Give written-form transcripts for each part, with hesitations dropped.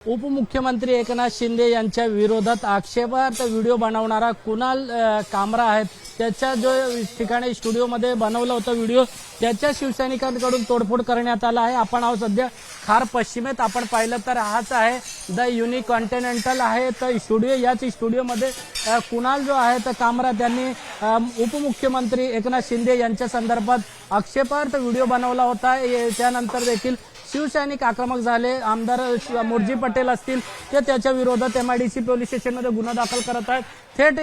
उपमुख्यमंत्री एकनाथ शिंदे यांच्या विरोधात आक्षेपार्ह व्हिडिओ बनवणारा कुणाल कामरा आहे, त्याच्या जो ठिकाणी स्टुडिओमध्ये बनवला होता व्हिडिओ, त्याच्या शिवसैनिकांकडून तोडफोड करण्यात आला आहे। आपण आहोत सध्या खार पश्चिमेत। आपण पाहिलं तर हाच आहे द युनिक कॉन्टिनेंटल आहे तर स्टुडिओ। याच स्टुडिओमध्ये कुणाल जो आहे तर कामरा त्यांनी उपमुख्यमंत्री एकनाथ शिंदे यांच्या संदर्भात आक्षेपार्ह व्हिडिओ बनवला होता। त्यानंतर देखील शिवसैनिक आक्रमक झाले। आमदार मुर्जी पटेल असतील ते त्याच्या विरोधात MIDC पोलीस स्टेशनमध्ये गुन्हा दाखल करत आहेत। थेट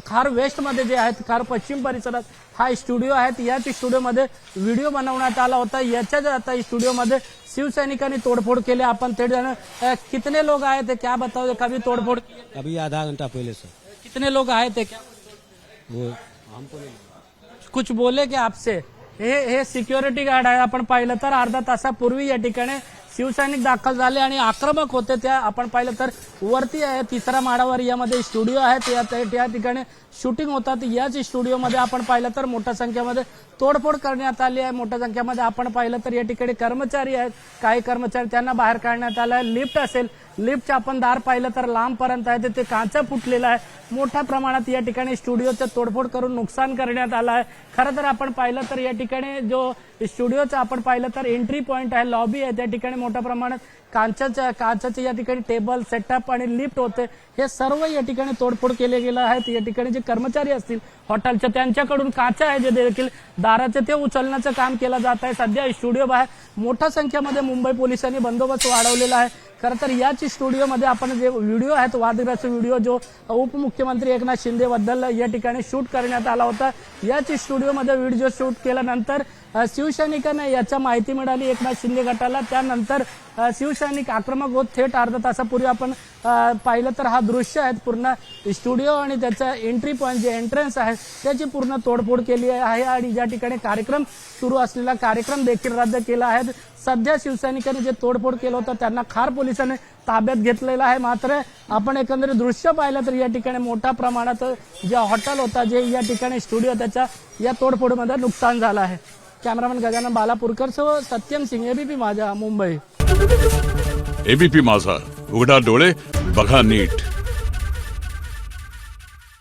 खार वेस्ट मध्ये जे आहेत खार पश्चिम परिसरात हा स्टुडिओ आहे। याच स्टुडिओमध्ये व्हिडिओ बनवण्यात आला होता। याच्याच आता स्टुडिओमध्ये शिवसैनिकांनी तोडफोड केली। आपण थेट कितने लोग आए थे, क्या बताओ, कभी तोड़फोड़? अभी आधा घंटा पहले सर। कितने लोग आए थे, क्या वो हमको नहीं कुछ बोले क्या आपसे? हे सिक्युरिटी गार्ड आहे। आपण पाहिलं तर अर्धा तासापूर्वी या ठिकाणी शिवसैनिक दाखल झाले आणि आक्रमक होते। त्या आपण पाहिलं तर वरती आहे तिसरा माळावर यामध्ये स्टुडिओ आहे। त्या ठिकाणी शूटिंग होतात। याच स्टुडिओमध्ये आपण पाहिलं तर मोठ्या संख्येमध्ये तोडफोड करण्यात आली आहे। मोठ्या संख्येमध्ये आपण पाहिलं तर या ठिकाणी कर्मचारी आहेत। काही कर्मचारी त्यांना बाहेर काढण्यात आलं आहे। लिफ्ट असेल, लिफ्टचे आपण दार पाहिलं तर लांबपर्यंत आहे ते काचा फुटलेला आहे। मोठ्या प्रमाणात या ठिकाणी स्टुडिओचं तोडफोड करून नुकसान करण्यात आलं आहे। खरं तर आपण पाहिलं तर या ठिकाणी जो स्टुडिओचा आपण पाहिलं तर एंट्री पॉइंट आहे, लॉबी आहे, त्या ठिकाणी मोठ्या प्रमाणात काचाचे या ठिकाणी टेबल सेटअप आणि लिफ्ट होते, हे सर्व या ठिकाणी तोडफोड केले गेले आहेत। या ठिकाणी जे कर्मचारी असतील हॉटेलचे त्यांच्याकडून काचा आहे जे देखील दाराचे ते उचलण्याचं काम केलं जात आहे। सध्या स्टुडिओ बाहेर मोठ्या संख्येमध्ये मुंबई पोलिसांनी बंदोबस्त वाढवलेला आहे। खरं तर याच स्टुडिओमध्ये आपण जे व्हिडिओ आहेत वादग्रस्त व्हिडिओ जो उपमुख्यमंत्री एकनाथ शिंदे बद्दल या ठिकाणी शूट करण्यात आला होता, याच स्टुडिओमध्ये व्हिडिओ शूट केल्यानंतर शिवसैनिकांना याची माहिती मिळाली एकनाथ शिंदे गटाला। त्यानंतर शिवसैनिक आक्रमक होत थेट अर्धा तासापूर्वी आपण पाहिलं तर हा दृश्य आहे पूर्ण स्टुडिओ आणि त्याचा एंट्री पॉइंट जे एंट्रन्स आहे त्याची पूर्ण तोडफोड केली आहे आणि ज्या ठिकाणी कार्यक्रम सुरू असलेला कार्यक्रम देखील रद्द केला आहे। सध्या शिवसैनिकांनी जे तोडफोड केलं होतं त्यांना खार पोलिसांनी ताब्यात घेतलेलं आहे। मात्र आपण एकंदरीत दृश्य पाहिलं तर या ठिकाणी मोठ्या प्रमाणात जे हॉटेल होता जे या ठिकाणी स्टुडिओ त्याच्या या तोडफोडमध्ये नुकसान झालं आहे। कॅमेरामॅन गजानन बालापूरकर सह सत्यम सिंह, ABP माझा, मुंबई। ABP माझा, उघडा डोळे बघा नीट।